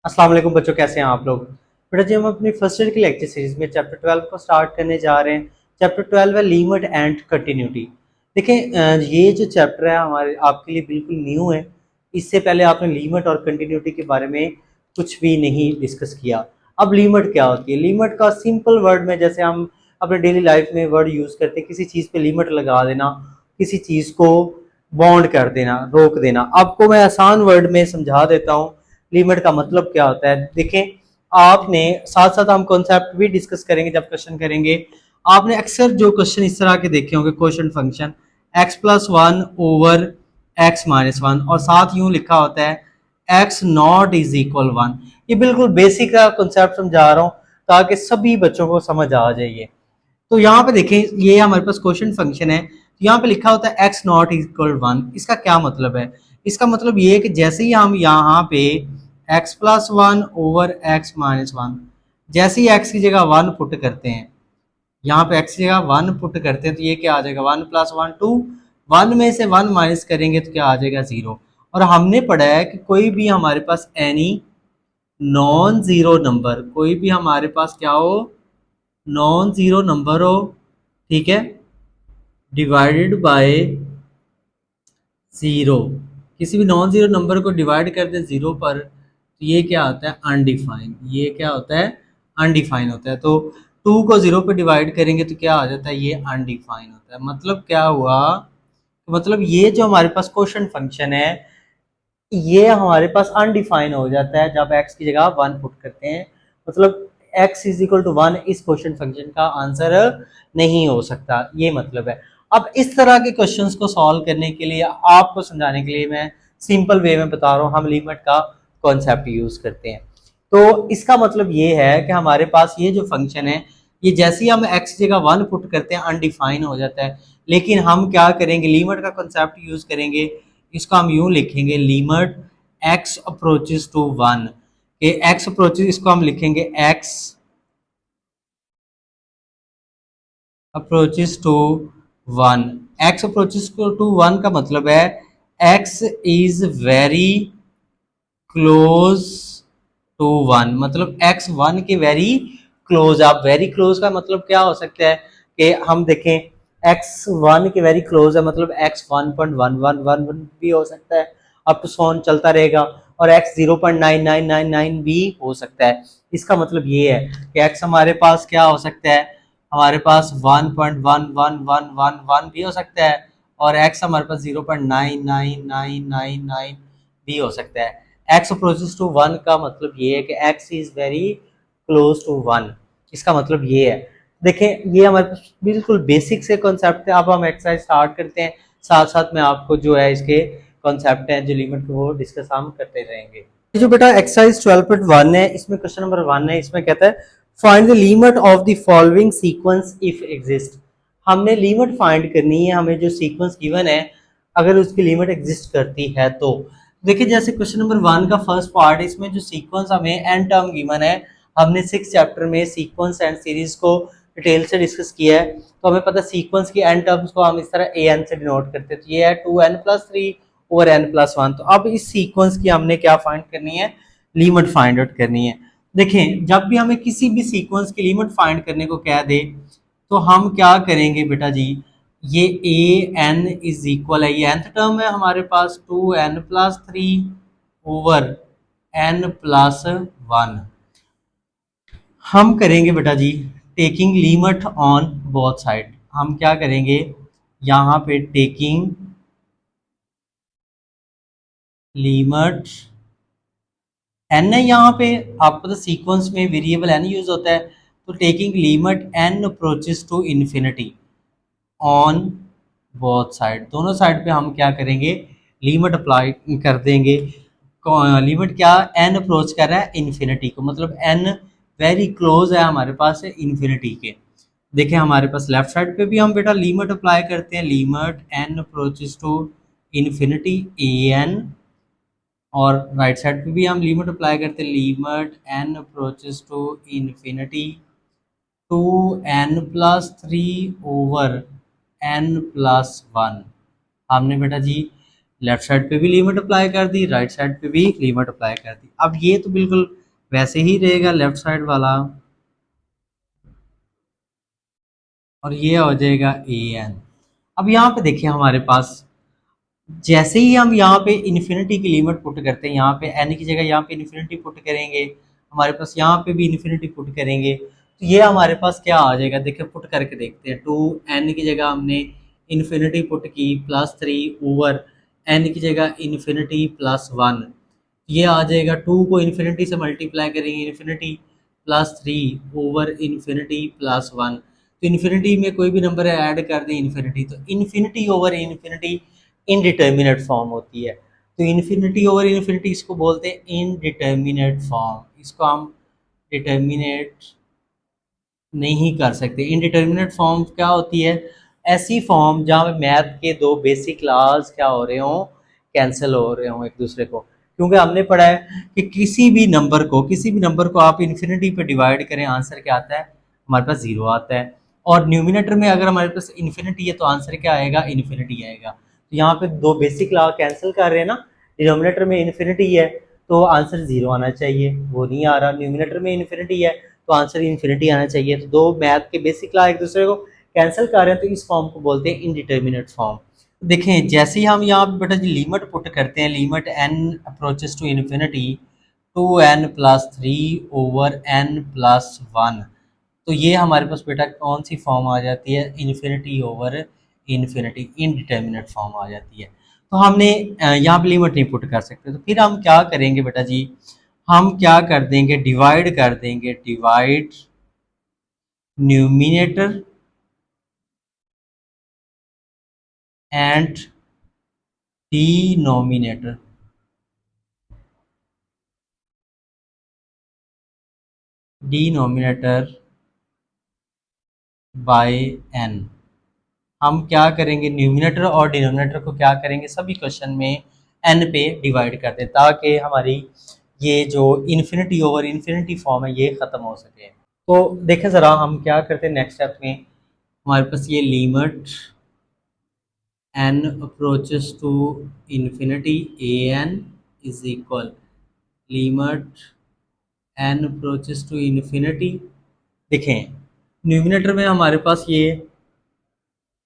अस्सलाम वालेकुम बच्चों, कैसे हैं आप लोग। बेटा जी, हम अपनी फर्स्ट ईयर की लेक्चर सीरीज में चैप्टर 12 को स्टार्ट करने जा रहे हैं। चैप्टर 12 है लिमिट एंड कंटिन्यूटी। देखें, ये जो चैप्टर है हमारे आपके लिए बिल्कुल न्यू है। इससे पहले आपने लिमिट और कंटिन्यूटी के बारे में कुछ भी नहीं डिस्कस किया। अब लिमिट क्या होती है? लिमिट का सिंपल वर्ड में, जैसे हम अपने डेली लाइफ में वर्ड यूज़ करते हैं, किसी चीज़ पे लिमिट लगा देना, किसी चीज़ को बॉन्ड कर देना, रोक देना। आपको मैं आसान वर्ड में समझा देता हूँ लिमिट का मतलब क्या होता है। देखें, आपने साथ साथ हम कॉन्सेप्ट भी डिस्कस करेंगे जब क्वेश्चन करेंगे। आपने अक्सर जो क्वेश्चन इस तरह के देखे होंगे, question function x plus one over x minus one, और साथ यूं लिखा होता है x not is equal one. ये बिल्कुल बेसिक का कॉन्सेप्ट समझा रहा हूँ ताकि सभी बच्चों को समझ आ जाइए। तो यहाँ पे देखें, ये हमारे पास क्वेश्चन फंक्शन है। तो यहाँ पे लिखा होता है एक्स नॉट इक्वल वन। इसका क्या मतलब है? इसका मतलब ये है कि जैसे ही हम यहाँ पे x plus one over x minus one, जैसे ही एक्स की जगह वन पुट करते हैं, यहाँ पे एक्स की जगह वन पुट करते हैं, तो ये क्या आ जाएगा? One plus one two. One में से वन माइनस करेंगे तो क्या आ जाएगा? जीरो। और हमने पढ़ा है कि कोई भी हमारे पास एनी नॉन जीरो नंबर, कोई भी हमारे पास क्या हो? नॉन जीरो नंबर हो, ठीक है, डिवाइडेड बाय जीरो। किसी भी नॉन जीरो नंबर को डिवाइड कर दे जीरो पर, तो ये क्या होता है? अनडिफाइन। ये क्या होता है? अनडिफाइन होता है। तो टू को जीरो पे डिवाइड करेंगे तो क्या आ जाता है? ये अनडिफाइन होता है। मतलब क्या हुआ? मतलब ये जो हमारे पास क्वेश्चन फंक्शन है, ये हमारे पास अनडिफाइन हो जाता है जब एक्स की जगह वन पुट करते हैं। मतलब x is equal to one इस क्वेश्चन फंक्शन का आंसर नहीं हो सकता, ये मतलब है। अब इस तरह के क्वेश्चंस को सॉल्व करने के लिए, आपको समझाने के लिए मैं सिंपल वे में बता रहा हूँ, हम लिमिट का कॉन्सेप्ट यूज करते हैं। तो इसका मतलब ये है कि हमारे पास ये जो फंक्शन है, ये जैसे ही हम एक्स जगह वन पुट करते हैं अनडिफाइन हो जाता है। लेकिन हम क्या करेंगे? लिमिट का कॉन्सेप्ट यूज करेंगे। इसका हम यूं लिखेंगे, limit x approaches to one. के एक्स अप्रोचेस, इसको हम लिखेंगे x approaches to one. X approaches to one का मतलब है x is very close to one. मतलब एक्स वन के वेरी क्लोज। आप वेरी क्लोज का मतलब क्या हो सकता है कि हम देखें, एक्स वन के वेरी क्लोज है, मतलब एक्स 1.1111 भी हो सकता है, अप टू सोन चलता रहेगा। और एक्स 0.9999 भी हो सकता है। इसका मतलब ये है कि एक्स हमारे पास क्या हो सकता है? हमारे पास 1.11111 भी हो सकता है, और एक्स हमारे पास 0.99999 भी हो सकता है। एक्स अप्रोचेस टू वन का मतलब ये है कि x is very close to one. इसका मतलब ये है। देखें, ये हमारे पास बिल्कुल बेसिक से कॉन्सेप्ट है। अब हम एक्सरसाइज स्टार्ट करते हैं, साथ साथ में आपको जो है इसके कॉन्सेप्ट हैं जो लिमिट को वो डिस्कस हम करते रहेंगे। जो बेटा एक्सरसाइज 12.1 है, इसमें क्वेश्चन नंबर 1 है। इसमें कहता है find the limit of the following sequence if exist. हमने लिमिट फाइंड करनी है, हमें जो सीक्वेंस गिवन है अगर उसकी लिमिट एग्जिस्ट करती है तो। देखिए, जैसे क्वेश्चन नंबर 1 का फर्स्ट पार्ट, इसमें जो सीक्वेंस हमें एन टर्म गिवन है, हमने 6 चैप्टर में सीक्वेंस एंड सीरीज को डिटेल से डिस्कस किया है। तो हमें पता है सीक्वेंस की एन टर्म्स को हम इस तरह ए एन से डिनोट करते हैं। तो ये है 2n+3 ओवर n+1। तो अब इस सीक्वेंस की हमने क्या फाइंड करनी है? लिमिट फाइंड आउट करनी है। देखें, जब भी हमें किसी भी सीक्वेंस की लिमिट फाइंड करने को कह दे, तो हम क्या करेंगे बेटा जी? ये ए एन इज इक्वल है, ये nth टर्म है हमारे पास, 2n+3 ओवर n+1। हम करेंगे बेटा जी taking limit on both side. हम क्या करेंगे? यहाँ पे टेकिंग लिमिट एन है यहाँ पे, आपको तो सीक्वेंस में वेरिएबल एन यूज होता है। तो taking limit n approaches to infinity on both side, दोनों साइड पे हम क्या करेंगे? लिमिट अप्लाई कर देंगे। लिमिट क्या? एन अप्रोच कर रहा है इन्फिनिटी को, मतलब एन वेरी क्लोज है हमारे पास इन्फिनिटी के। देखिए, हमारे पास लेफ्ट साइड पे भी हम बेटा लिमिट अप्लाई करते हैं, limit n approaches to infinity a n. और राइट साइड पे भी हम लिमिट अप्लाई करते हैं, limit n approaches to infinity 2n+3 over n+1। हमने बेटा जी लेफ्ट साइड पे भी लिमिट अप्लाई कर दी, राइट साइड पे भी लिमिट अप्लाई कर दी। अब ये तो बिल्कुल वैसे ही रहेगा लेफ्ट साइड वाला, और ये हो जाएगा ए एन। अब यहाँ पे देखिए हमारे पास जैसे ही हम यहाँ पे इन्फिनिटी की लिमिट पुट करते हैं, यहाँ पे एन की जगह यहाँ पे इन्फिनिटी पुट करेंगे, हमारे पास यहाँ पे भी इन्फिनिटी पुट करेंगे, तो ये हमारे पास क्या आ जाएगा, देखिए पुट करके देखते हैं। टू एन की जगह हमने इन्फिनिटी पुट की +3 ओवर एन की जगह इन्फिनिटी +1, ये आ जाएगा। टू को इन्फिनिटी से मल्टीप्लाई करेंगे, इन्फिनिटी +3 ओवर इन्फिनिटी +1, तो इन्फिनिटी में कोई भी नंबर ऐड कर दें इन्फिनिटी, तो infinity over infinity indeterminate form होती है। तो इन्फिनिटी ओवर इन्फिनिटी इसको बोलते हैं इनडिटर्मिनेट फॉर्म, इसको हम डिटर्मिनेट नहीं कर सकते। इनडिटर्मिनेट फॉर्म क्या होती है, ऐसी फॉर्म जहाँ पे मैथ के दो बेसिक लॉज क्या हो रहे हों, कैंसिल हो रहे हों एक दूसरे को। क्योंकि हमने पढ़ा है कि किसी भी नंबर को आप इन्फिनिटी पे डिवाइड करें, आंसर क्या आता है, हमारे पास 0 आता है। और न्यूमिनेटर में अगर हमारे पास इन्फिनिटी है तो आंसर क्या आएगा, इन्फिनिटी आएगा। तो यहाँ पे दो बेसिक लॉ कैंसिल कर रहे हैं ना, डिनोमिनेटर में इन्फिनिटी है तो आंसर 0 आना चाहिए, वो नहीं आ रहा। न्यूमिनेटर में इन्फिनिटी है तो आंसर इन्फिनिटी आना चाहिए। तो दो मैथ के बेसिक लॉ एक दूसरे को कैंसिल कर रहे हैं, तो इस फॉर्म को बोलते हैं इनडिटर्मिनेट फॉर्म। देखें जैसे ही हम यहाँ पे बेटा जी लिमिट पुट करते हैं, limit n approaches to infinity 2n+3 over n+1, तो ये हमारे पास बेटा कौन सी फॉर्म आ जाती है, infinity over infinity indeterminate form आ जाती है। तो हमने यहाँ पे लिमिट नहीं पुट कर सकते, तो फिर हम क्या करेंगे बेटा जी, हम क्या कर देंगे, डिवाइड कर देंगे, divide numerator and denominator, denominator by n. हम क्या करेंगे, न्यूमिनेटर और डिनोमिनेटर को क्या करेंगे, सभी क्वेश्चन में एन पे डिवाइड कर दें, ताकि हमारी ये जो इन्फिनिटी ओवर इन्फिनिटी फॉर्म है ये ख़त्म हो सके। तो देखें ज़रा हम क्या करते हैं नेक्स्ट स्टेप में, हमारे पास ये limit n approaches to infinity a n is equal limit n approaches to infinity. देखें न्यूमिनेटर में हमारे पास ये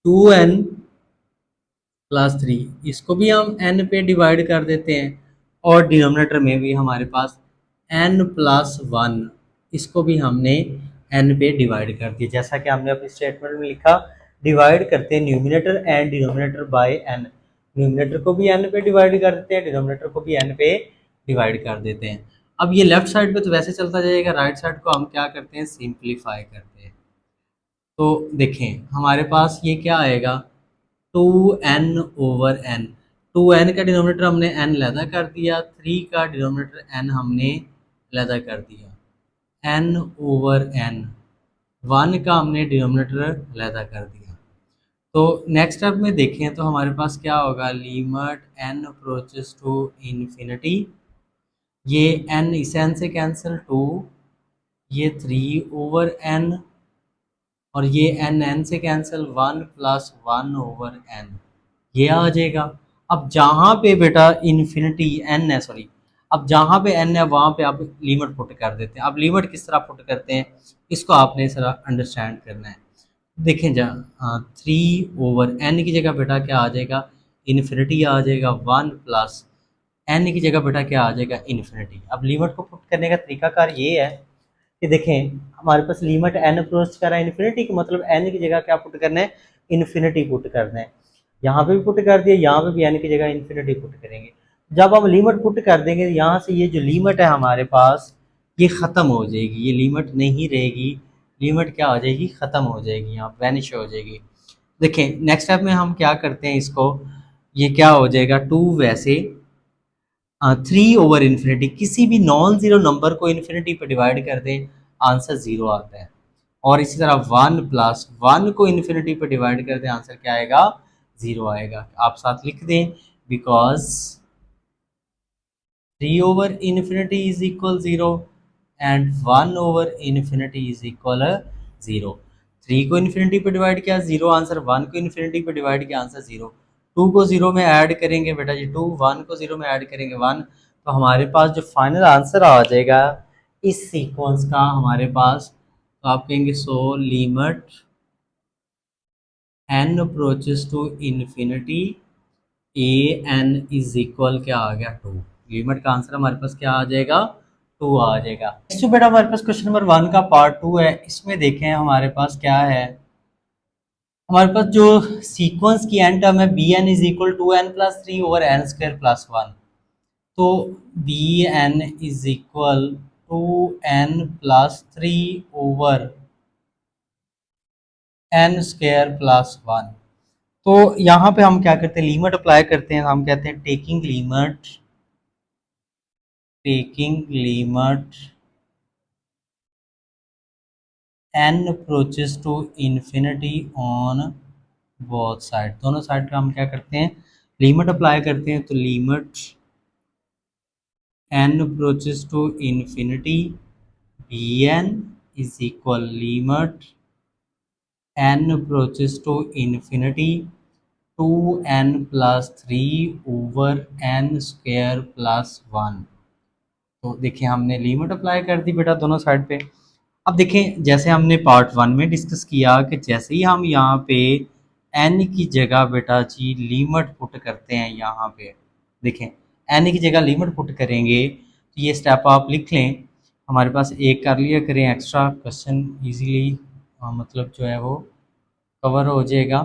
2n+3, इसको भी हम n पे डिवाइड कर देते हैं, और डिनोमिनेटर में भी हमारे पास n+1, इसको भी हमने n पे डिवाइड कर दिया। जैसा कि हमने अपनी स्टेटमेंट में लिखा, डिवाइड करते हैं numerator and denominator by n, numerator को भी n पे डिवाइड कर देते हैं, डिनोमिनेटर को भी n पे डिवाइड कर देते हैं। अब ये लेफ्ट साइड पे तो वैसे चलता जाएगा, राइट साइड को हम क्या करते हैं, सिंप्लीफाई करते हैं। तो देखें हमारे पास ये क्या आएगा, 2n/n, 2n का डिनोमिनेटर हमने n लैदा कर दिया, 3 का डिनोमिनेटर n हमने लैदा कर दिया, n/n, 1 का हमने डिनोमिनेटर लैदा कर दिया। तो नेक्स्ट स्टेप में देखें तो हमारे पास क्या होगा, limit n approaches to infinity, ये n इस n से कैंसिल, 2, ये 3/n, और ये n से कैंसिल, 1+1/n, ये आ जाएगा। अब जहाँ पे बेटा इन्फिनिटी n है, सॉरी, अब जहाँ पे n है वहाँ पे आप लिमिट पुट कर देते हैं। अब लिमिट किस तरह पुट करते हैं, इसको आपने इस तरह अंडरस्टैंड करना है। देखें जहाँ 3/n की जगह बेटा क्या आ जाएगा, इन्फिनिटी आ जाएगा, 1+n की जगह बेटा क्या आ जाएगा, इन्फिनिटी। अब लिमिट को पुट करने का तरीकाकार ये है कि देखें हमारे पास लिमिट n अप्रोच कर रहा है इन्फिनिटी की, मतलब n की जगह क्या पुट करना है, इन्फिनिटी पुट करना है। यहाँ पे भी पुट कर दिया, यहाँ पे भी n की जगह इन्फिनिटी पुट करेंगे। जब हम लिमिट पुट कर देंगे, यहाँ से ये जो लिमिट है हमारे पास ये ख़त्म हो जाएगी, ये लिमिट नहीं रहेगी, लिमिट क्या हो जाएगी, ख़त्म हो जाएगी, यहाँ वैनिश हो जाएगी। देखें नेक्स्ट स्टेप में हम क्या करते हैं इसको, ये क्या हो जाएगा, 2 वैसे 3/इन्फिनिटी, किसी भी नॉन ज़ीरो नंबर को इन्फिनिटी पर डिवाइड कर दें, आंसर 0 आता है। और इसी तरह 1+1 को इन्फिनिटी पर डिवाइड कर दें, आंसर क्या आएगा, 0 आएगा। आप साथ लिख दें, बिकॉज 3/इन्फिनिटी इज इक्वल 0 एंड 1/इन्फिनिटी इज इक्वल 0। 3 को इन्फिनिटी पर डिवाइड किया 0 आंसर, 1 को इन्फिनिटी पर डिवाइड किया आंसर 0। 2 को 0 में ऐड करेंगे बेटा जी 2, 1 को 0 में ऐड करेंगे 1, तो हमारे पास जो फाइनल आंसर आ जाएगा इस सीक्वेंस का हमारे पास, तो आप कहेंगे so limit n approaches to infinity a n is equal क्या आ गया 2। लिमिट का आंसर हमारे पास क्या आ जाएगा 2 आ जाएगा। नेक्स्ट बेटा हमारे पास क्वेश्चन नंबर 1 का पार्ट 2 है, इसमें देखें हमारे पास क्या है, हमारे पास जो सीक्वेंस की एन टर्म है b n is equal to n plus three over n square plus one, तो b n is equal to n plus three over n square plus one. तो यहाँ पे हम क्या करते हैं, लिमिट अप्लाई करते हैं, हम कहते हैं taking limit n approaches to infinity on both side, दोनों साइड का हम क्या करते हैं लिमिट अप्लाई करते हैं, तो limit n approaches to infinity b n is equal limit n approaches to infinity two n plus three over n square plus one. तो देखिए हमने लिमिट अप्लाई कर दी बेटा दोनों साइड पे। अब देखें जैसे हमने पार्ट 1 में डिस्कस किया कि जैसे ही हम यहाँ पे n की जगह बेटा जी लिमिट पुट करते हैं, यहाँ पे देखें n की जगह लिमिट पुट करेंगे, तो ये स्टेप आप लिख लें, हमारे पास एक कर लिया करें एक्स्ट्रा क्वेश्चन इजीली मतलब जो है वो कवर हो जाएगा।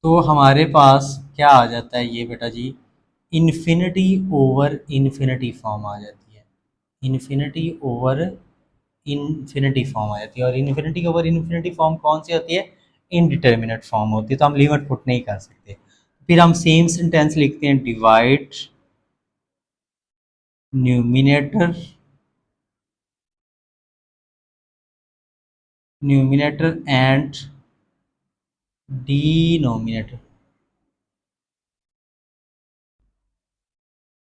तो हमारे पास क्या आ जाता है ये बेटा जी इन्फिनिटी ओवर इन्फिनिटी फॉर्म आ जाती है, इन्फिनिटी ओवर इन्फिनिटी फॉर्म आ जाती है, और इन्फिनिटी ओवर इन्फिनिटी फॉर्म कौन सी होती है, इनडिटर्मिनेट फॉर्म होती है, तो हम लिमिट पुट नहीं कर सकते। फिर हम सेम सेंटेंस लिखते हैं divide numerator and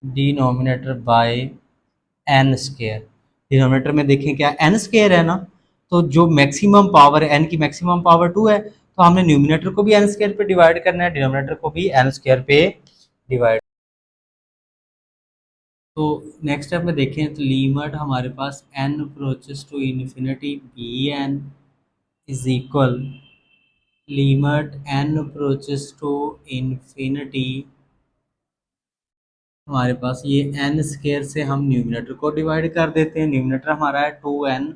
denominator by n square. Denominator में देखें क्या एन स्केयर है ना, तो जो मैक्सिमम पावर एन की मैक्सिमम पावर 2 है, तो हमने न्यूमिनेटर को भी एन स्केयर पे डिवाइड करना है, डिनोमिनेटर को भी एन स्केयर पे डिवाइड। तो नेक्स्ट स्टेप में देखें तो लिमिट हमारे पास n approaches to infinity b n is equal limit n approaches to infinity, हमारे पास ये n स्केयर से हम न्यूमिनेटर को डिवाइड कर देते हैं, न्यूमिनेटर हमारा है 2n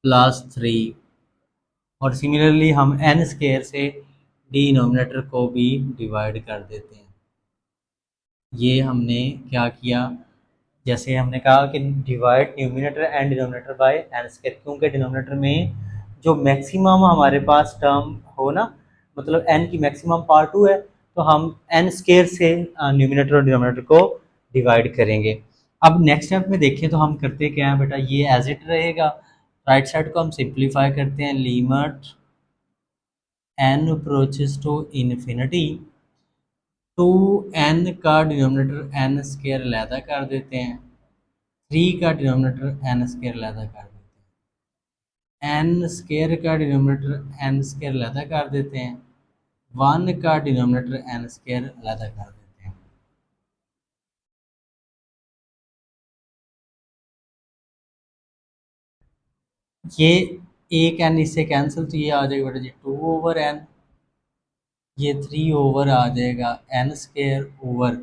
प्लस थ्री, और सिमिलरली हम n स्केयर से डिनोमिनेटर को भी डिवाइड कर देते हैं। ये हमने क्या किया, जैसे हमने कहा कि divide numerator and denominator by n square, क्योंकि डिनोमिनेटर में जो मैक्सिमम हमारे पास टर्म हो ना, मतलब एन की मैक्सिमम पावर 2 है, तो हम एन स्क्वायर से न्यूमिनेटर और डिनोमिनेटर को डिवाइड करेंगे। अब नेक्स्ट स्टेप में देखें तो हम करते क्या है बेटा, ये एज इट रहेगा, राइट साइड को हम सिंप्लीफाई करते हैं, limit n approaches to infinity, two n का डिनोमिनेटर एन स्क्वायर अलहदा कर देते हैं, 3 का डिनोमिनेटर एन स्क्वायर अलहदा कर देते हैं, एन स्क्वायर का डिनोमिनेटर एन स्क्वायर अलहदा कर देते हैं, 1 का डिनोमिनेटर एन स्क्वायर अलहदा कर देते हैं। ये एक एन इससे कैंसिल, तो ये आ जाएगा बेटा जी 2 ओवर एन, ये 3 ओवर आ जाएगा एन स्क्वायर ओवर,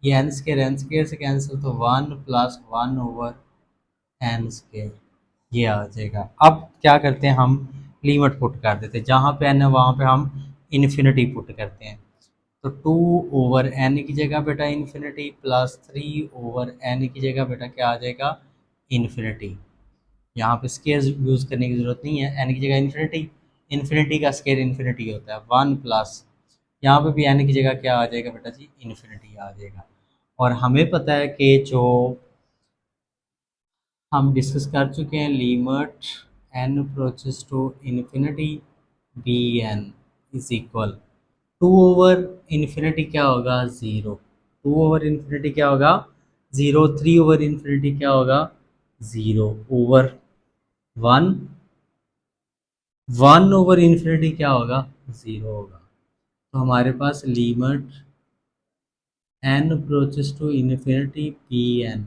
ये एन स्क्वायर से कैंसिल, तो 1 प्लस 1 ओवर एन स्क्वायर, ये आ जाएगा। अब क्या करते हैं हम लिमिट पुट कर देते हैं, जहाँ पे एन है वहाँ पे हम इन्फिनिटी पुट करते हैं, तो 2 ओवर एन की जगह बेटा इन्फिनिटी प्लस 3 ओवर एन की जगह बेटा क्या आ जाएगा इन्फिनिटी। यहाँ पे स्केयर यूज़ करने की ज़रूरत नहीं है, एन की जगह इन्फिनिटी, इन्फिनिटी का स्केयर इन्फिनिटी होता है 1 प्लस, यहाँ पे भी एन की जगह क्या आ जाएगा बेटा जी इन्फिनिटी आ जाएगा। और हमें पता है कि जो हम डिस्कस कर चुके हैं limit n approaches to infinity b n is equal 2 over infinity क्या होगा 0, 2 ओवर इन्फिनिटी क्या होगा 0, 3 ओवर इन्फिनिटी क्या होगा 0 ओवर 1, 1 ओवर इन्फिनिटी क्या होगा 0 होगा। तो हमारे पास limit n approaches to infinity p n,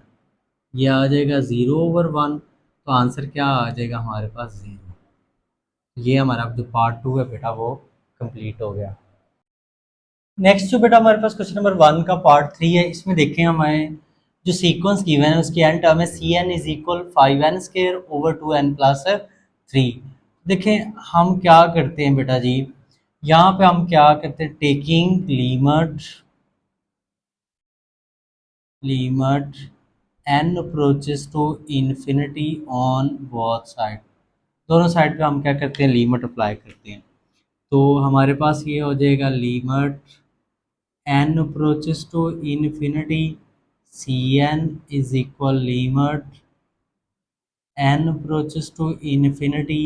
ये आ जाएगा 0/1। तो आंसर क्या आ जाएगा हमारे पास 0। ये हमारा जो पार्ट 2 है बेटा वो कंप्लीट हो गया। नेक्स्ट जो बेटा हमारे पास क्वेश्चन नंबर 1 का पार्ट 3 है, इसमें देखें हमारे जो सीक्वेंस गिवन है उसकी एंड टर्म है सी n is equal 5n² / 2n + 3। देखें हम क्या करते हैं बेटा जी, यहाँ पे हम क्या करते हैं, taking limit n approaches to infinity on both side. दोनों साइड पे हम क्या करते हैं, लिमिट अप्लाई करते हैं। तो हमारे पास ये हो जाएगा limit n approaches to infinity Cn is equal limit n approaches to infinity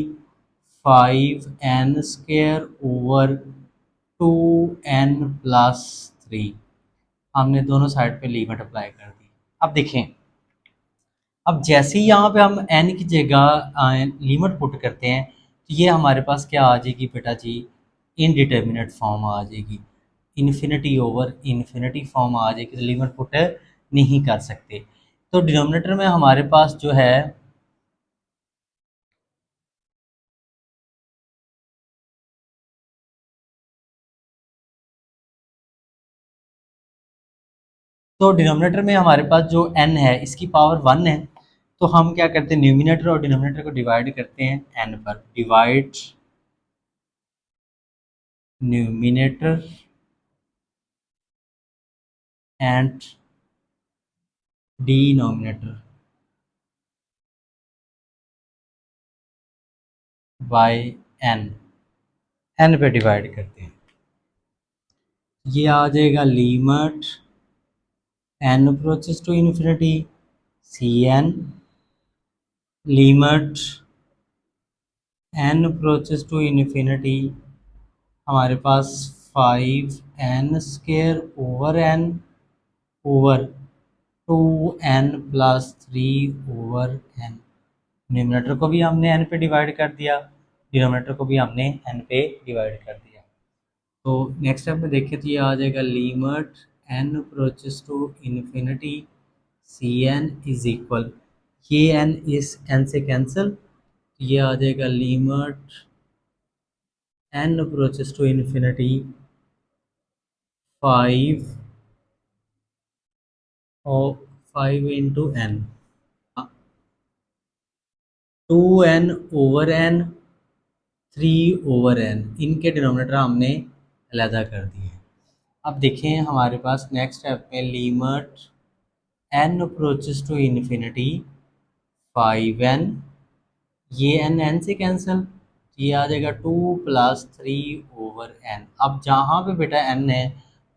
5n² / 2n + 3। हमने दोनों साइड पे लिमिट अप्लाई कर दी। अब देखें, अब जैसे ही यहाँ पे हम n की जगह लिमिट पुट करते हैं तो ये हमारे पास क्या आ जाएगी बेटा जी, इनडिटर्मिनेट फॉर्म आ जाएगी, इन्फिनिटी ओवर इन्फिनिटी फॉर्म आ जाएगी, तो लिमिट पुट नहीं कर सकते। तो डिनोमिनेटर में हमारे पास जो है, तो डिनोमिनेटर में हमारे पास जो n है इसकी पावर 1 है। तो हम क्या करते हैं, न्यूमिनेटर और डिनोमिनेटर को डिवाइड करते हैं n पर, divide numerator and denominator by n, n पे डिवाइड करते हैं। ये आ जाएगा limit n approaches to infinity c n, limit n approaches to infinity हमारे पास 5n² over 2n + 3/n। Numerator को भी हमने n पे डिवाइड कर दिया, डिनोमिनेटर को भी हमने n पे डिवाइड कर दिया। तो नेक्स्ट स्टेप में देखें तो ये आ जाएगा limit n approaches to infinity c n is equal, ये n इस n से कैंसिल, ये आ जाएगा limit n approaches to infinity 5 और 5 × n, 2n/n 3/n, इनके डिनोमिनेटर हमने अलहदा कर दिए। अब देखें हमारे पास नेक्स्ट स्टेप में limit n approaches to infinity 5n, ये n से कैंसिल, ये आ जाएगा 2 + 3/n। अब जहाँ पे बेटा n है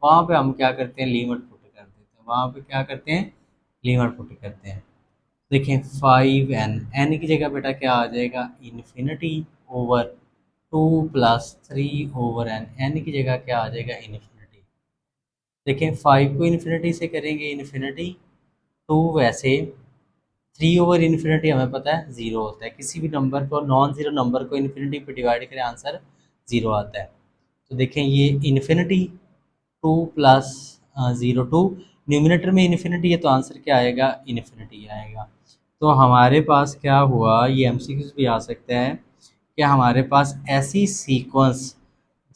वहाँ पे हम क्या करते हैं, लिमिट पुट कर देते हैं, वहाँ पे क्या करते हैं, लिमिट पुट करते हैं। देखें 5n, n की जगह बेटा क्या आ जाएगा, इन्फिनिटी ओवर 2 + 3/n, n की जगह क्या आ जाएगा, इन्फिनिटी। देखें 5 को इन्फिनिटी से करेंगे इन्फिनिटी, 2 वैसे, 3/इन्फिनिटी हमें पता है 0 होता है, किसी भी नंबर को, नॉन ज़ीरो नंबर को इन्फिनिटी पे डिवाइड करें आंसर 0 आता है। तो देखें ये इन्फिनिटी 2 + 0 2, न्यूमिनेटर में इन्फिनिटी है तो आंसर क्या आएगा, इन्फिनिटी आएगा। तो हमारे पास क्या हुआ, ये एमसीक्यूज भी आ सकता है कि हमारे पास ऐसी सीक्वेंस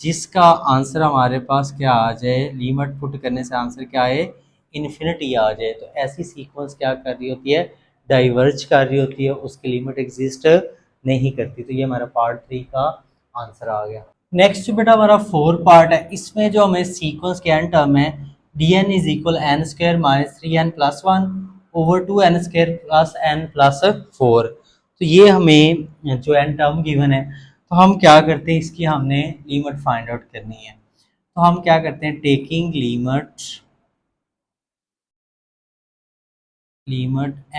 जिसका आंसर हमारे पास क्या आ जाए, लिमिट पुट करने से आंसर क्या आए, इन्फिनिटी आ जाए, तो ऐसी सीक्वेंस क्या कर रही होती है, डाइवर्ज कर रही होती है, उसकी लिमिट एग्जिस्ट नहीं करती। तो ये हमारा पार्ट 3 का आंसर आ गया। नेक्स्ट बेटा हमारा 4 पार्ट है, इसमें जो हमें सीक्वेंस के एंड टर्म है dn is equal n² - 3n+1 over 2n² + n+4। तो ये हमें जो एंड टर्म गिवन है, तो हम क्या करते हैं, इसकी हमने लिमिट फाइंड आउट करनी है। तो हम क्या करते हैं, taking limit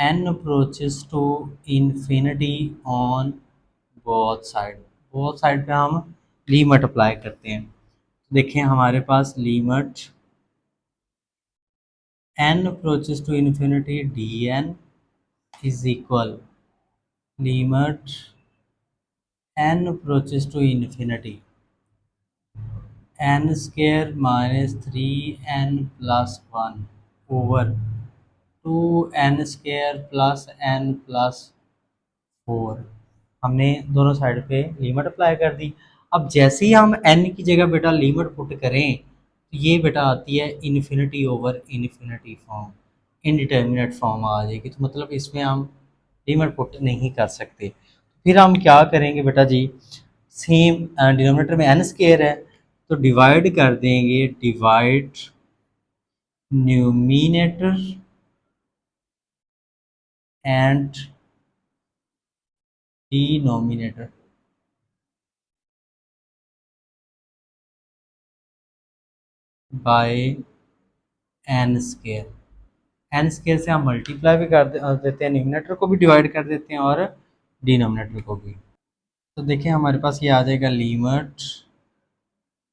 n approaches to infinity on both side पे हम लिमिट अप्लाई करते हैं। देखें हमारे पास limit n approaches to infinity dn is equal limit n approaches to infinity n square minus 3n+1 over 2n² plus n plus 4। हमने दोनों side पे लिमिट अप्लाई कर दी। अब जैसे ही हम n की जगह बेटा लिमिट पुट करें तो ये बेटा आती है infinity over infinity form, indeterminate form आ जाएगी। तो मतलब इसमें हम लिमिट पुट नहीं कर सकते। फिर हम क्या करेंगे बेटा जी, सेम डिनोमिनेटर में n स्केयर है तो डिवाइड कर देंगे, divide numerator and denominator by n square. N square से हम मल्टीप्लाई भी कर देते हैं, न्यूमिनेटर को भी डिवाइड कर देते हैं और डिनोमिनेटर को भी। तो देखिए हमारे पास ये आ जाएगा limit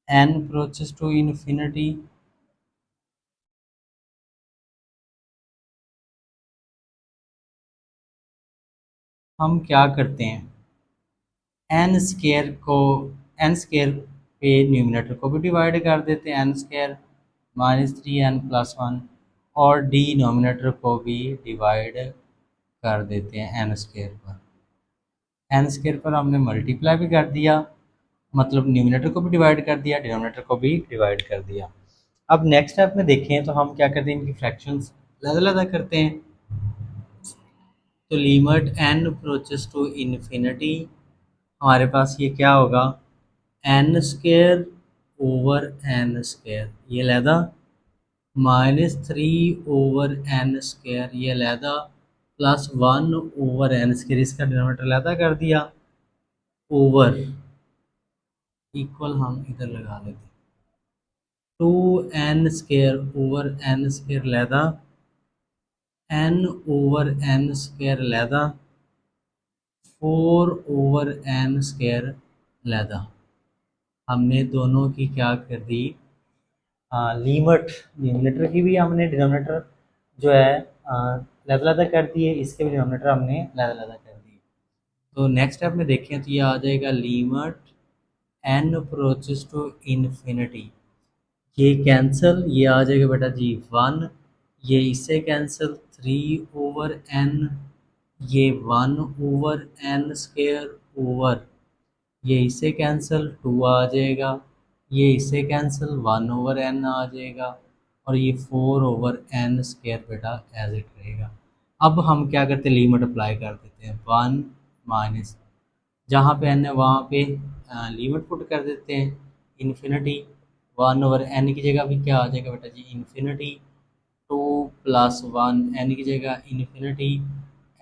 n approaches to infinity हम क्या करते हैं, एन स्केयर पे न्यूमिनेटर को भी डिवाइड कर देते हैं, एन स्केयर -3n+1 और डिनोमिनेटर को भी डिवाइड कर देते हैं एन स्केयर पर। एन स्केयर पर हमने मल्टीप्लाई भी कर दिया, मतलब न्यूमिनेटर को भी डिवाइड कर दिया, डिनोमिनेटर को भी डिवाइड कर दिया। अब नेक्स्ट स्टेप में देखें तो हम क्या करते हैं, इनकी फ्रैक्शंस अलग-अलग करते हैं। तो limit n approaches to infinity, हमारे पास ये क्या होगा, n square over n square ये लहदा -3/n² ये लहदा +1/n², इसका डिनोमिनेटर लहदा कर दिया, ओवर इक्वल हम इधर लगा देते हैं 2n² over n² लहदा n/n² लहदा 4/n² लहदा। हमने दोनों की क्या कर दी, लिमिट, न्यूमिनेटर की भी हमने डिनोमिनेटर जो है लहदा कर दिए, इसके भी डिनोमिनेटर हमने लहदा कर दिए। तो नेक्स्ट स्टेप में देखें तो ये आ जाएगा limit n approaches to infinity, ये कैंसिल, ये आ जाएगा बेटा जी 1, ये इससे कैंसिल 3/n, ये 1/n² ओवर, ये इससे कैंसिल 2 आ जाएगा, ये इससे कैंसिल 1/n आ जाएगा और ये 4/n² बेटा एज इट रहेगा। अब हम क्या करते हैं, लिमिट अप्लाई कर देते हैं, 1 माइनस जहाँ पे n है वहाँ पे लिमिट पुट कर देते हैं इन्फिनिटी, 1/n की जगह भी क्या आ जाएगा बेटा जी इन्फिनिटी, 2 + 1 n की जगह इन्फिनिटी,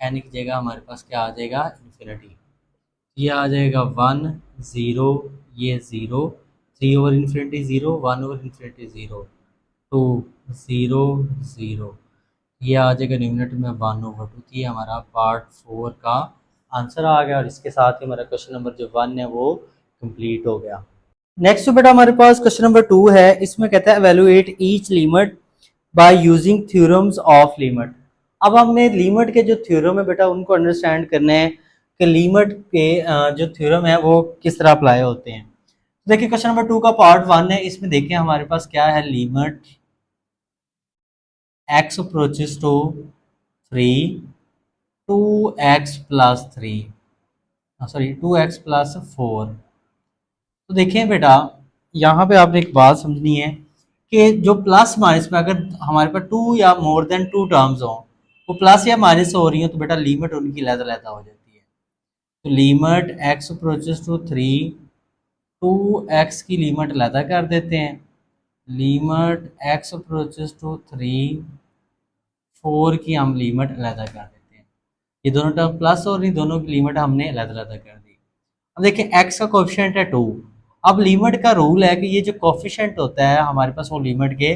n की जगह हमारे पास क्या आ जाएगा इन्फिनिटी, ये आ जाएगा 1 0, ये 0, 3/इन्फिनिटी 0, 1/इन्फिनिटी 0, 2 0 0, ये आ जाएगा न्यूमिनेटर में 1/2। तो ये हमारा पार्ट 4 का आंसर आ गया और इसके साथ ही हमारा क्वेश्चन नंबर जो 1 है वो कंप्लीट हो गया। नेक्स्ट बेटा हमारे पास क्वेश्चन नंबर 2 है, इसमें कहता है evaluate each limit by using theorems of limit. अब हमने लिमिट के जो थ्योरम है बेटा उनको अंडरस्टैंड करना है कि लिमिट के जो थ्योरम है वो किस तरह अप्लाई होते हैं। तो देखिए क्वेश्चन नंबर 2 का पार्ट 1 है, इसमें देखिए हमारे पास क्या है, limit x approaches to 3 2x + 3 sorry 2x + 4। तो देखें बेटा यहाँ पे आपने एक बात समझनी है कि जो प्लस माइनस में अगर हमारे पास 2 या मोर देन 2 टर्म्स हो, वो प्लस या माइनस हो रही हो तो बेटा लिमिट उनकी लहदा हो जाती है। तो limit x approaches to 3, 2x की लिमिट लहदा कर देते हैं, लिमिट x अप्रोचेस टू 3, 4 की हम लिमिट लहदा कर देते हैं। ये दोनों टर्म प्लस और इन दोनों की लिमिट हमने लहदा कर दी। अब देखिए x का कोफिशिएंट है 2, अब लिमिट का रूल है कि ये जो कोफिशिएंट होता है हमारे पास वो लिमिट के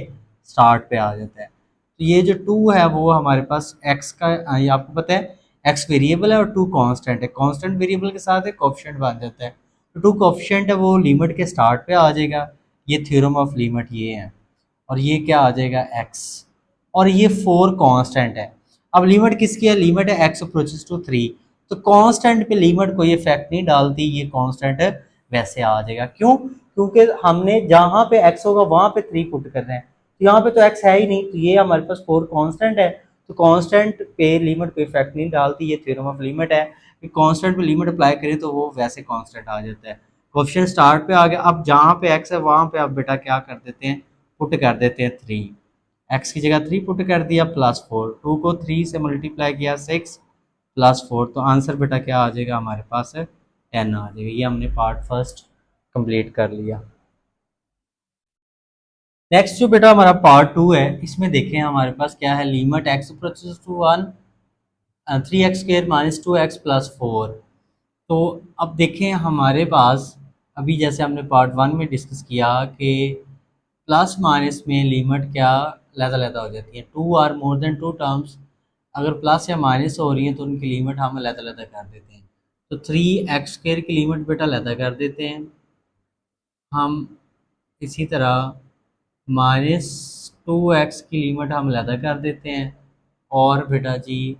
स्टार्ट पे आ जाता है। तो ये जो 2 है वो हमारे पास x का, ये आपको पता है x वेरिएबल है और 2 कांस्टेंट है, कांस्टेंट वेरिएबल के साथ एक कोफिशिएंट बन जाता है। तो 2 कोफिशिएंट है वो लिमिट के स्टार्ट पे आ जाएगा, ये थ्योरम ऑफ लिमिट ये है, और ये क्या आ जाएगा x, और ये 4 कांस्टेंट है। अब लिमिट किसकी है, लिमिट है x अप्रोचेस टू 3, तो कांस्टेंट पे लिमिट कोई इफेक्ट नहीं डालती, ये कांस्टेंट वैसे आ जाएगा। क्यों? क्योंकि हमने जहाँ पे x होगा वहाँ पे 3 पुट कर रहे हैं, तो यहाँ पे तो x है ही नहीं, तो ये हमारे पास 4 कांस्टेंट है, तो कांस्टेंट पे लिमिट पे इफेक्ट नहीं डालती, ये थ्योरम ऑफ लिमिट है कि कांस्टेंट पे लिमिट अप्लाई करें तो वो वैसे कांस्टेंट आ जाता है। क्वेश्चन स्टार्ट पे आ गया, अब जहाँ पे x है वहाँ पे आप बेटा क्या कर देते हैं, पुट कर देते हैं 3, x की जगह 3 पुट कर दिया प्लस 4, 2 को 3 से मल्टीप्लाई किया 6 प्लस 4, तो आंसर बेटा क्या आ जाएगा हमारे पास 10 आ जाएगा। ये हमने पार्ट फर्स्ट कंप्लीट कर लिया। नेक्स्ट जो बेटा हमारा पार्ट 2 है, इसमें देखें हमारे पास क्या है, limit x approaches to 1 3x² minus 2x plus 4। तो अब देखें हमारे पास, अभी जैसे हमने पार्ट 1 में डिस्कस किया कि प्लस माइनस में लिमिट क्या अलग-अलग हो जाती है, 2 आर मोर देन 2 टर्म्स, अगर प्लस या माइनस हो रही है तो उनकी लिमिट हम अलग-अलग कर देते हैं। तो 3x² की लिमिट बेटा अलग कर देते हैं हम, इसी तरह -2x की लिमिट हम अलग कर देते हैं, और बेटा जी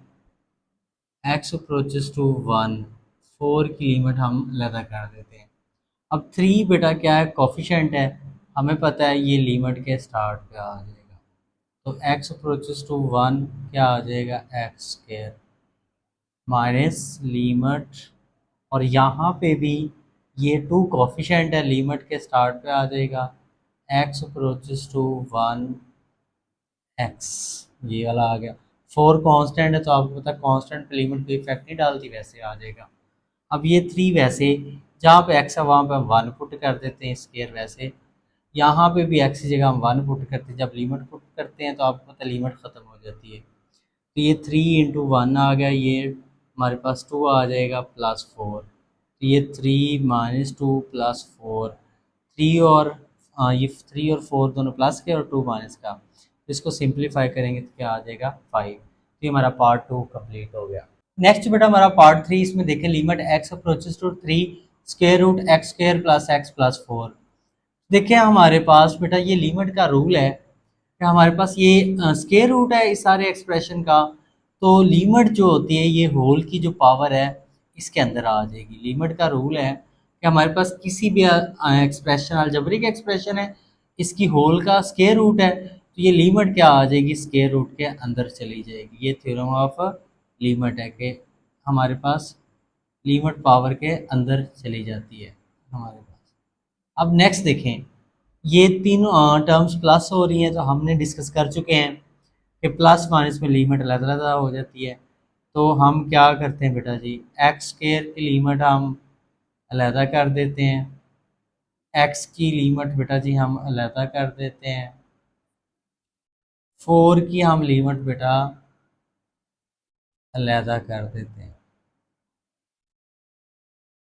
x अप्रोचेस टू 1 4 की लिमिट हम अलग कर देते हैं। अब 3 बेटा क्या है, कोफिशिएंट है, हमें पता है ये लिमिट के स्टार्ट पे आ जाएगा, तो x अप्रोचेस टू 1 क्या आ जाएगा, x² माइनस लिमिट, और यहाँ पे भी ये 2 कोफिशिएंट है, लिमिट के स्टार्ट पे आ जाएगा, x अप्रोचेस टू 1 x, ये वाला आ गया। 4 कांस्टेंट है तो आपको पता है कांस्टेंट पे लिमिट कोई इफेक्ट नहीं डालती, वैसे आ जाएगा। अब ये 3 वैसे जहाँ पे x है वहाँ पे हम 1 पुट कर देते हैं स्क्वायर, वैसे यहाँ पे भी x की जगह हम 1 पुट करते हैं, जब लिमिट पुट करते हैं तो आपको पता है लिमिट ख़त्म हो जाती है, तो ये 3 इंटू 1 आ गया, ये हमारे पास 2 आ जाएगा प्लस 4, तो ये 3 माइनस 2 प्लस 4, 3 और ये 3 और 4 दोनों प्लस के और 2 माइनस का, तो इसको सिंप्लीफाई करेंगे तो क्या आ जाएगा 5। तो ये हमारा पार्ट 2 कंप्लीट हो गया। नेक्स्ट बेटा हमारा पार्ट 3, इसमें देखें limit x approaches to 3 square root x² plus x plus 4। देखिए हमारे पास बेटा ये लिमिट का रूल है कि हमारे पास ये स्क्वायर रूट है इस सारे एक्सप्रेशन का, तो लिमिट जो होती है ये होल की जो पावर है इसके अंदर आ जाएगी। लिमिट का रूल है कि हमारे पास किसी भी एक्सप्रेशन, अलजेब्रिक एक्सप्रेशन है, इसकी होल का स्क्वायर रूट है, तो ये लिमिट क्या आ जाएगी, स्क्वायर रूट के अंदर चली जाएगी। ये थ्योरम ऑफ लिमिट है कि हमारे पास लिमिट पावर के अंदर चली जाती है हमारे पास। अब नेक्स्ट देखें, ये तीनों टर्म्स प्लस हो रही हैं, तो हमने डिस्कस कर चुके हैं कि प्लस माइनस में लिमिट अलग-अलग हो जाती है, तो हम क्या करते हैं बेटा जी, x² की लिमिट हम अलग कर देते हैं, x की लिमिट बेटा जी हम अलग कर देते हैं, 4 की हम लिमिट बेटा अलग कर देते हैं।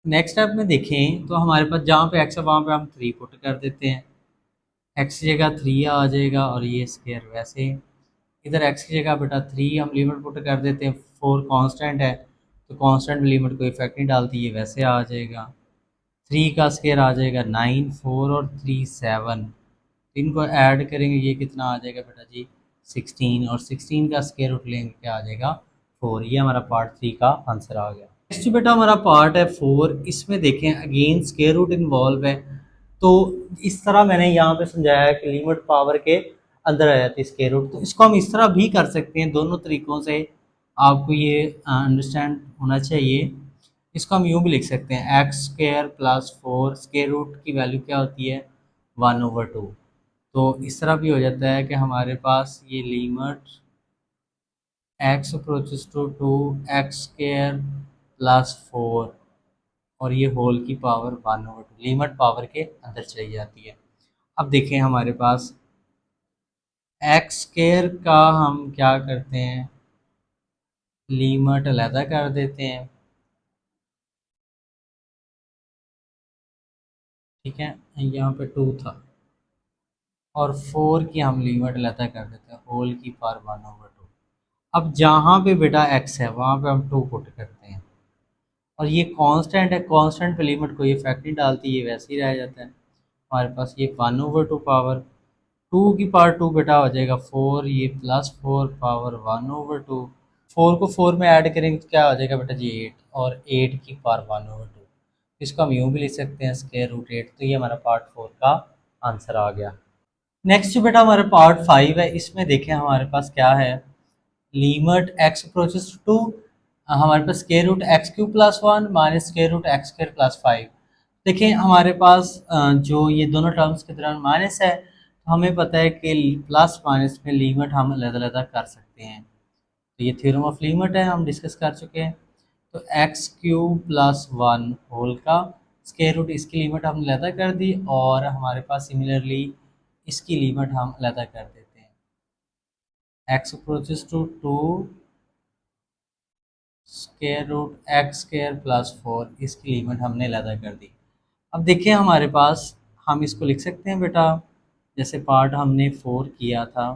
नेक्स्ट स्टेप में देखें तो हमारे पास जहाँ पे x है वहाँ पे हम 3 पुट कर देते हैं, x की जगह 3 आ जाएगा, और ये स्क्वायर वैसे इधर x की जगह बेटा 3 हम लिमिट पुट कर देते हैं, 4 कांस्टेंट है तो कांस्टेंट लिमिट कोई इफेक्ट नहीं डालती, ये वैसे आ जाएगा। 3 का स्क्वायर आ जाएगा 9, 4 और 3 7, इनको ऐड करेंगे ये कितना आ जाएगा बेटा जी 16, और 16 का स्क्वायर रूट लेंगे क्या आ जाएगा 4। ये हमारा पार्ट 3 का आंसर आ गया। नेक्स्ट बेटा हमारा पार्ट है 4, इसमें देखें अगेन स्क्वायर रूट इन्वॉल्व है, तो इस तरह मैंने यहाँ पे समझाया है कि लिमिट पावर के अंदर आ जाती है स्क्वायर रूट, तो इसको हम इस तरह भी कर सकते हैं, दोनों तरीक़ों से आपको ये अंडरस्टैंड होना चाहिए। इसको हम यूँ भी लिख सकते हैं, x² प्लस 4 स्क्वायर रूट की वैल्यू क्या होती है 1/2, तो इस तरह भी हो जाता है कि हमारे पास ये limit x approaches to 2x² plus 4, और ये होल की पावर 1/2 लिमिट पावर के अंदर चली जाती है। अब देखें हमारे पास x² का हम क्या करते हैं, लिमिट अलग कर देते हैं, ठीक है, यहाँ पे 2 था, और 4 की हम लिमिट अलग कर देते हैं, होल की पावर 1/2। अब जहाँ पे बेटा x है वहाँ पे हम 2 पुट करते हैं, और ये कांस्टेंट है, कांस्टेंट पे लिमिट कोई इफेक्ट नहीं डालती, ये वैसे ही रह जाता है। हमारे पास ये 1/2 पावर 2 की पावर 2 बेटा हो जाएगा 4, ये प्लस 4 पावर 1/2, 4 को 4 में ऐड करेंगे तो क्या हो जाएगा बेटा जी 8, और 8 की पावर 1/2, इसको हम यूँ भी लिख सकते हैं स्क्वायर रूट 8। तो ये हमारा पार्ट 4 का आंसर आ गया। नेक्स्ट जो बेटा हमारा पार्ट 5 है, इसमें देखें हमारे पास क्या है। लिमिट एक्स अप्रोचेस टू, हमारे पास square root x cube plus 1 minus square root x square plus 5। देखिए हमारे पास जो ये दोनों टर्म्स के दौरान माइनस है, तो हमें पता है कि प्लस माइनस में लिमिट हम अलग-अलग कर सकते हैं। तो ये थ्योरम ऑफ लिमिट है, हम डिस्कस कर चुके हैं। तो एक्स क्यूब प्लस 1 होल का स्क्वायर रूट, इसकी लिमिट हमने अलग कर दी, और हमारे पास सिमिलरली इसकी लिमिट हम अलग कर देते हैं। X approaches to 2 square root x square plus 4, इसकी लिमिट हमने अलग कर दी। अब देखिए हमारे पास, हम इसको लिख सकते हैं बेटा, जैसे पार्ट हमने 4 किया था,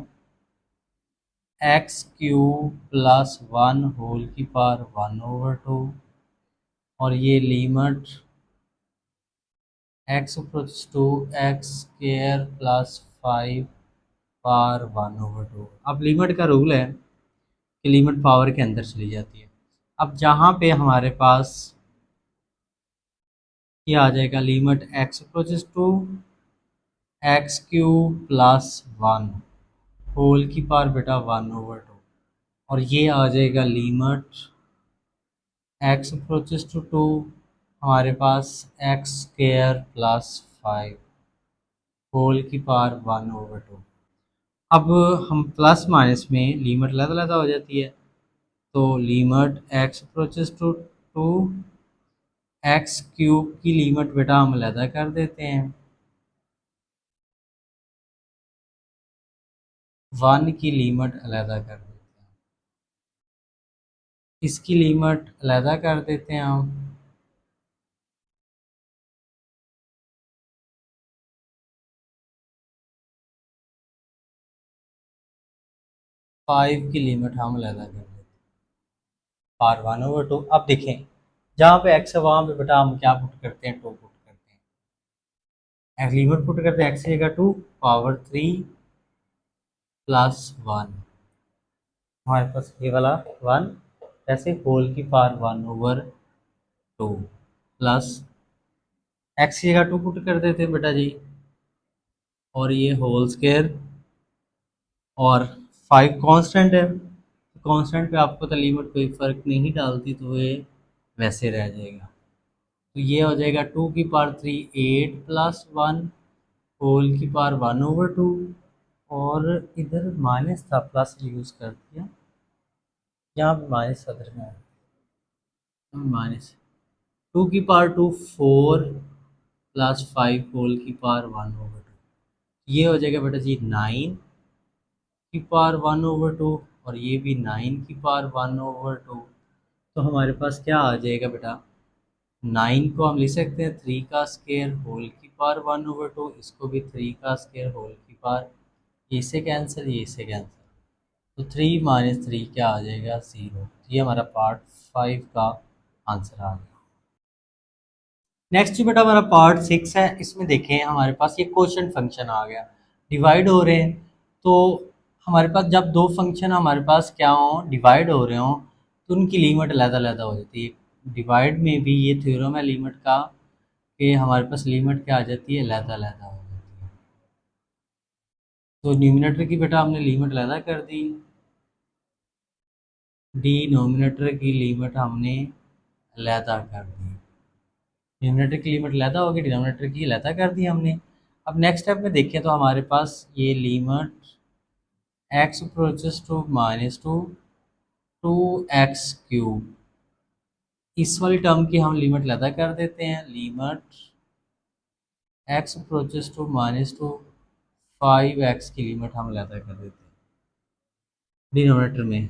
एक्स क्यूब प्लस 1 होल की पावर 1/2, और ये limit x approach to x square plus 5 power 1/2। अब लिमिट का रूल है कि लिमिट पावर के अंदर चली जाती है। अब जहाँ पे हमारे पास ये आ जाएगा limit x approaches to x cube plus 1 whole की पावर बेटा 1/2, और ये आ जाएगा लिमिट एक्स अप्रोचेस टू 2 हमारे पास एक्स स्क्वायर प्लस 5 होल की पावर 1/2। अब हम प्लस माइनस में लिमिट अलग अलग हो जाती है। तो limit x approaches to 2 x cube की लिमिट बेटा हम अलग कर देते हैं, 1 की लिमिट अलग कर देते हैं, इसकी लिमिट अलग कर देते हैं हम, फाइव की लिमिट हम अलग कर देते हैं, पावर 1/2। अब देखें जहाँ पे एक्स है वहाँ पे बेटा हम क्या पुट करते हैं, 2 पुट करते हैं, लिमिट पुट करते हैं एक्स की जगह 2 पावर 3 प्लस 1, हमारे पास ये वाला 1, ऐसे होल की पावर 1/2 प्लस एक्स की जगह 2 पुट कर देते हैं बेटा जी, और ये होल स्क्वायर, और 5 कांस्टेंट है, कांस्टेंट पे आपको तो लिमिट कोई फ़र्क नहीं डालती, तो ये वैसे रह जाएगा। तो ये हो जाएगा 2 की पावर 3 8 प्लस 1 होल की पावर 1/2, और इधर माइनस था प्लस यूज़ कर दिया, यहाँ पे माइनस अदर में माइनस 2 की पावर 2 4 प्लस 5 होल की पावर 1/2, ये हो जाएगा बेटा जी 9 की पावर 1/2, और ये भी 9 की पावर 1/2। तो हमारे पास क्या आ जाएगा बेटा, 9 को हम लिख सकते हैं 3 का स्क्वायर होल की पावर 1/2, इसको भी 3 का स्क्वायर होल की पावर, ये से कैंसिल, ये से कैंसिल, तो 3 माइनस 3 क्या आ जाएगा, 0। ये हमारा पार्ट 5 का आंसर आ गया। नेक्स्ट बेटा हमारा पार्ट 6 है, इसमें देखें हमारे पास ये क्वोशंट फंक्शन आ गया, डिवाइड हो रहे हैं। तो हमारे पास जब दो फंक्शन हमारे पास क्या हो, डिवाइड हो रहे हो, तो उनकी लिमिट अलग अलग हो जाती है। डिवाइड में भी ये थ्योरम है लिमिट का, कि हमारे पास लिमिट क्या आ जाती है, अलग अलग हो जाती है। तो न्यूमिनेटर की बेटा हमने लिमिट अलग कर दी, डिनोमिनेटर की लिमिट हमने अलग कर दी, न्यूमिनेटर की लिमिट अलग होगी, डिनोमिनेटर की अलग कर दी हमने। अब नेक्स्ट स्टेप में देखें तो हमारे पास ये limit x approaches to -2 two x cube, इस वाली टर्म की हम लिमिट अलग कर देते हैं, limit x approaches to -2 5x की लिमिट हम अलग कर देते हैं डिनोमिनेटर में,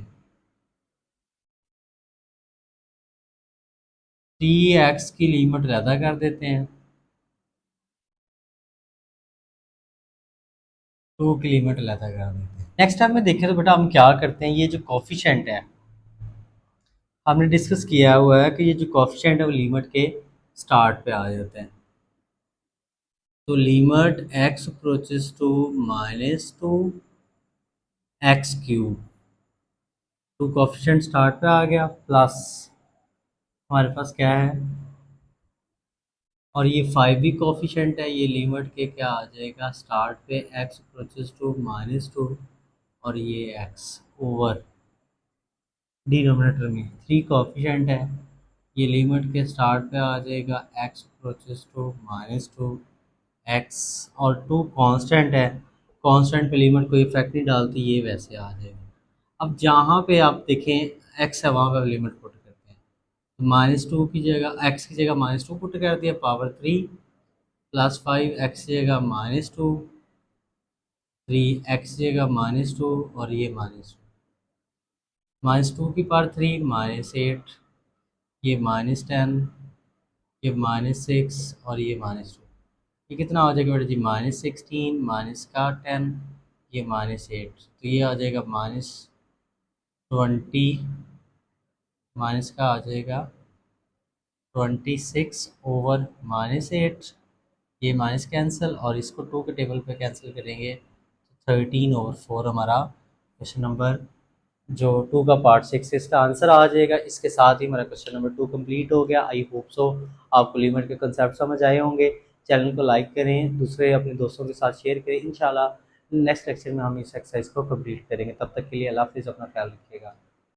टी एक्स की लिमिट अलग कर देते हैं, 2 की लिमिट अलग कर देते हैं। नेक्स्ट टाइम में देखें तो बेटा हम क्या करते हैं, ये जो कॉफिशेंट है हमने डिस्कस किया हुआ है कि ये जो कॉफिशेंट है वो लिमिट के स्टार्ट पे आ जाते हैं। तो limit x approaches to -2 x cube, two coefficient start पे आ गया, प्लस हमारे पास क्या है और ये 5 भी कोफिशिएंट है, ये लिमिट के क्या आ जाएगा, स्टार्ट पे x अप्रोचेस टू -2 और ये x ओवर डिनोमिनेटर में 3 कोफिशिएंट है, ये लिमिट के स्टार्ट पे आ जाएगा x अप्रोचेस टू -2 x, और 2 कांस्टेंट है, कांस्टेंट पे लिमिट कोई इफेक्ट नहीं डालती, ये वैसे आ जाएगा। अब जहाँ पे आप देखें x है वहाँ पे लिमिट पुट करते हैं, तो -2 की जगह x की जगह -2 पुट कर दिया, पावर 3 +5 x की जगह -2, 3 x की जगह -2 और ये -2, -2 की पावर 3 -8, ये -10, ये -6 और ये -2, ये कितना हो जाएगा बेटा जी, -16 माइनस का 10, ये -8, तो ये आ जाएगा -20, माइनस का आ जाएगा 26 ओवर -8, ये माइनस कैंसिल और इसको 2 के टेबल पे कैंसिल करेंगे, 13/4 हमारा क्वेश्चन नंबर जो 2 का पार्ट 6 इसका आंसर आ जाएगा। इसके साथ ही हमारा क्वेश्चन नंबर 2 कंप्लीट हो गया। आई होप सो आपको लिमिट के कंसेप्ट समझ आए होंगे। चैनल को लाइक करें, दूसरे अपने दोस्तों के साथ शेयर करें। इंशाल्लाह नेक्स्ट लेक्चर में हम इस एक्सरसाइज को कंप्लीट करेंगे। तब तक के लिए अल्लाह हाफिज़, अपना ख्याल रखिएगा।